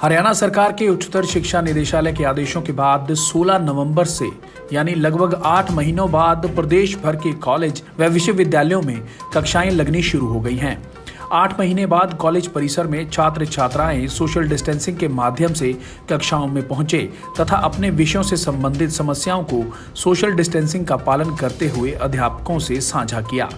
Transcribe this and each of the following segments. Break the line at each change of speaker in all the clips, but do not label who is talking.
हरियाणा सरकार के उच्चतर शिक्षा निदेशालय के आदेशों के बाद 16 नवंबर से यानी लगभग 8 महीनों बाद प्रदेश भर के कॉलेज व विश्वविद्यालयों में कक्षाएं लगनी शुरू हो गई हैं। 8 महीने बाद कॉलेज परिसर में छात्र छात्राएं सोशल डिस्टेंसिंग के माध्यम से कक्षाओं में पहुंचे तथा अपने विषयों से संबंधित समस्याओं को सोशल डिस्टेंसिंग का पालन करते हुए अध्यापकों से साझा किया।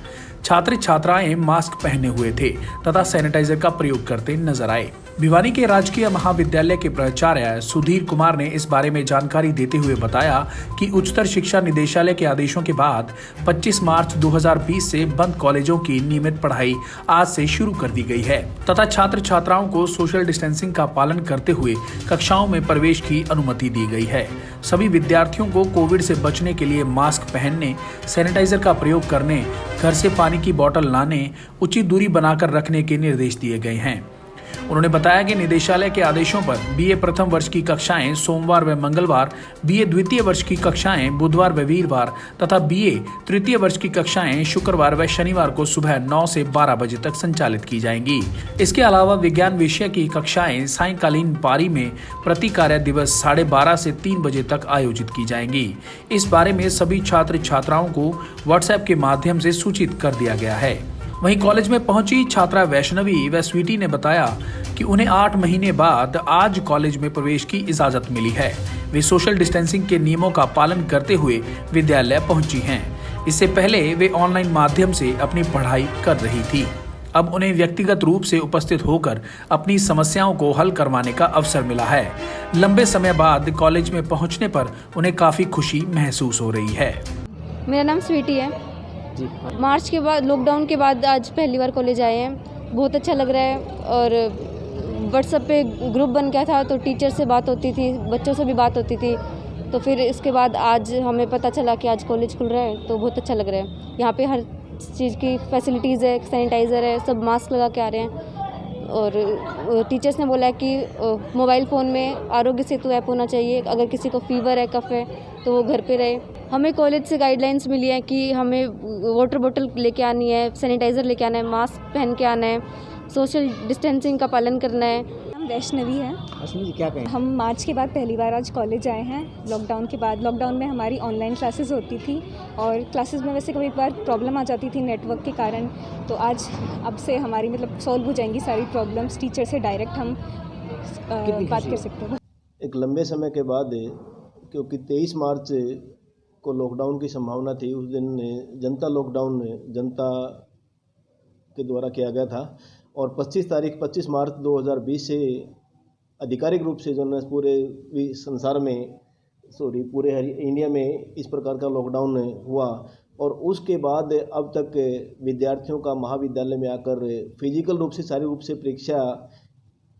छात्र छात्राएं मास्क पहने हुए थे तथा सैनिटाइजर का प्रयोग करते नजर आए। भिवानी के राजकीय महाविद्यालय के प्राचार्य सुधीर कुमार ने इस बारे में जानकारी देते हुए बताया कि उच्चतर शिक्षा निदेशालय के आदेशों के बाद 25 मार्च 2020 से बंद कॉलेजों की नियमित पढ़ाई आज से शुरू कर दी गई है तथा छात्र छात्राओं को सोशल डिस्टेंसिंग का पालन करते हुए कक्षाओं में प्रवेश की अनुमति दी गई है। सभी विद्यार्थियों को कोविड से बचने के लिए मास्क पहनने, सैनिटाइजर का प्रयोग करने, घर से पानी की बोतल लाने, उचित दूरी बनाकर रखने के निर्देश दिए गए हैं। उन्होंने बताया कि निदेशालय के आदेशों पर बीए प्रथम वर्ष की कक्षाएं सोमवार व मंगलवार, बीए द्वितीय वर्ष की कक्षाएं बुधवार व वीरवार तथा बीए तृतीय वर्ष की कक्षाएं शुक्रवार व शनिवार को सुबह 9 से 12 बजे तक संचालित की जाएंगी। इसके अलावा विज्ञान विषय की कक्षाएं सायंकालीन पारी में प्रति कार्य दिवस 12:30 से 3 बजे तक आयोजित की जाएंगी। इस बारे में सभी छात्र छात्राओं को व्हाट्सएप के माध्यम से सूचित कर दिया गया है। वहीं कॉलेज में पहुंची छात्रा वैष्णवी व स्वीटी ने बताया कि उन्हें 8 महीने बाद आज कॉलेज में प्रवेश की इजाजत मिली है। वे सोशल डिस्टेंसिंग के नियमों का पालन करते हुए विद्यालय पहुंची हैं। इससे पहले वे ऑनलाइन माध्यम से अपनी पढ़ाई कर रही थी। अब उन्हें व्यक्तिगत रूप से उपस्थित होकर अपनी समस्याओं को हल करवाने का अवसर मिला है। लंबे समय बाद कॉलेज में पहुंचने पर उन्हें काफी खुशी महसूस हो रही है।
मेरा नाम स्वीटी है। मार्च के बाद, लॉकडाउन के बाद आज पहली बार कॉलेज आए हैं। बहुत अच्छा लग रहा है और व्हाट्सएप पे ग्रुप बन गया था तो टीचर से बात होती थी, बच्चों से भी बात होती थी। तो फिर इसके बाद आज हमें पता चला कि आज कॉलेज खुल रहा है तो बहुत अच्छा लग रहा है। यहाँ पे हर चीज़ की फैसिलिटीज़ है, सैनिटाइज़र है, सब मास्क लगा के आ रहे हैं। और टीचर्स ने बोला है कि मोबाइल फ़ोन में आरोग्य सेतु ऐप होना चाहिए। अगर किसी को फीवर है, कफ है तो वो घर पे रहे। हमें कॉलेज से गाइडलाइंस मिली है कि हमें वाटर बोतल लेके आनी है, सैनिटाइज़र लेके आना है, मास्क पहन के आना है, सोशल डिस्टेंसिंग का पालन करना है।
हम वैष्णवी हैं।
अश्विनी जी क्या कहें?
हम मार्च के बाद पहली बार आज कॉलेज आए हैं लॉकडाउन के बाद। लॉकडाउन में हमारी ऑनलाइन क्लासेस होती थी और क्लासेस में वैसे कभी बार प्रॉब्लम आ जाती थी नेटवर्क के कारण। तो आज अब से हमारी मतलब सॉल्व हो जाएंगी सारी प्रॉब्लम्स। टीचर से डायरेक्ट हम बात कर सकते हैं।
एक लंबे समय के बाद, क्योंकि 23 मार्च को लॉकडाउन की संभावना थी, उस दिन जनता लॉकडाउन जनता के द्वारा किया गया था और 25 मार्च 2020 से आधिकारिक रूप से जो है पूरे संसार में पूरे इंडिया में इस प्रकार का लॉकडाउन हुआ। और उसके बाद अब तक विद्यार्थियों का महाविद्यालय में आकर फिजिकल रूप से, शारीरिक रूप से परीक्षा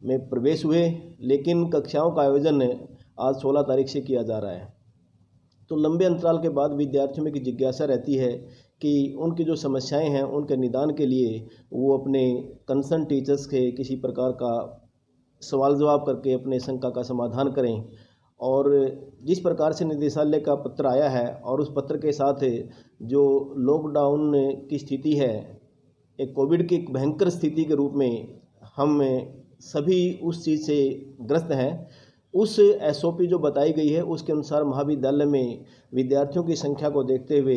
में प्रवेश हुए, लेकिन कक्षाओं का आयोजन आज 16 तारीख से किया जा रहा है। तो लंबे अंतराल के बाद विद्यार्थियों में की जिज्ञासा रहती है कि उनकी जो समस्याएं हैं उनके निदान के लिए वो अपने कंसर्न टीचर्स के किसी प्रकार का सवाल जवाब करके अपने शंका का समाधान करें। और जिस प्रकार से निदेशालय का पत्र आया है और उस पत्र के साथ जो लॉकडाउन की स्थिति है, एक कोविड की भयंकर स्थिति के रूप में हम सभी उस चीज़ से ग्रस्त हैं। उस एसओपी जो बताई गई है उसके अनुसार महाविद्यालय में विद्यार्थियों की संख्या को देखते हुए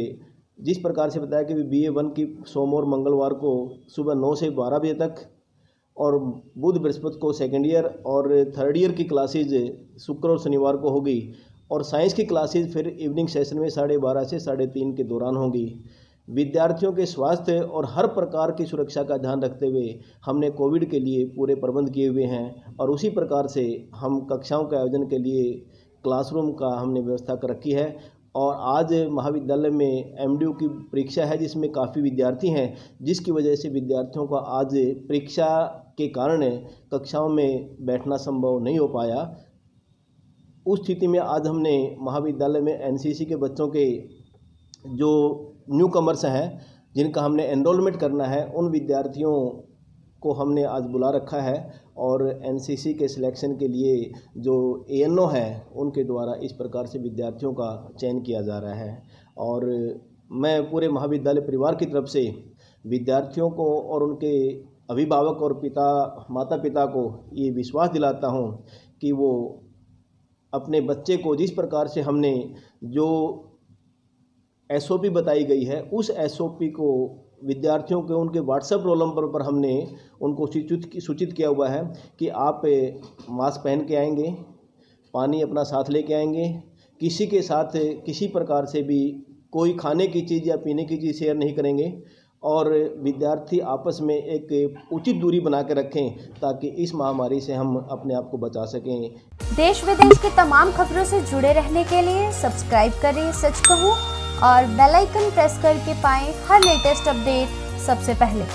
जिस प्रकार से बताया कि BA 1 की सोमवार और मंगलवार को सुबह 9 से 12 बजे तक और बुध बृहस्पति को सेकेंड ईयर और थर्ड ईयर की क्लासेज शुक्र और शनिवार को होगी और साइंस की क्लासेज फिर इवनिंग सेशन में 12:30 से 3:30 के दौरान होंगी। विद्यार्थियों के स्वास्थ्य और हर प्रकार की सुरक्षा का ध्यान रखते हुए हमने कोविड के लिए पूरे प्रबंध किए हुए हैं और उसी प्रकार से हम कक्षाओं के आयोजन के लिए क्लासरूम का हमने व्यवस्था कर रखी है। और आज महाविद्यालय में MDU की परीक्षा है जिसमें काफ़ी विद्यार्थी हैं, जिसकी वजह से विद्यार्थियों का आज परीक्षा के कारण कक्षाओं में बैठना संभव नहीं हो पाया। उस स्थिति में आज हमने महाविद्यालय में NCC के बच्चों के जो न्यू कमर्स हैं जिनका हमने एनरोलमेंट करना है, उन विद्यार्थियों को हमने आज बुला रखा है और NCC के सिलेक्शन के लिए जो ANO है उनके द्वारा इस प्रकार से विद्यार्थियों का चयन किया जा रहा है। और मैं पूरे महाविद्यालय परिवार की तरफ से विद्यार्थियों को और उनके अभिभावक और माता पिता को ये विश्वास दिलाता हूँ कि वो अपने बच्चे को जिस प्रकार से हमने जो SOP बताई गई है उस SOP को विद्यार्थियों के उनके व्हाट्सएप रोल नंबर पर हमने उनको सूचित किया हुआ है कि आप मास्क पहन के आएंगे, पानी अपना साथ लेके आएंगे, किसी के साथ किसी प्रकार से भी कोई खाने की चीज़ या पीने की चीज़ शेयर नहीं करेंगे और विद्यार्थी आपस में एक उचित दूरी बना के रखें ताकि इस महामारी से हम अपने आप को बचा सकें।
देश विदेश की तमाम खबरों से जुड़े रहने के लिए सब्सक्राइब करें सच कहूं और बेल आइकन प्रेस करके पाएं हर लेटेस्ट अपडेट सबसे पहले।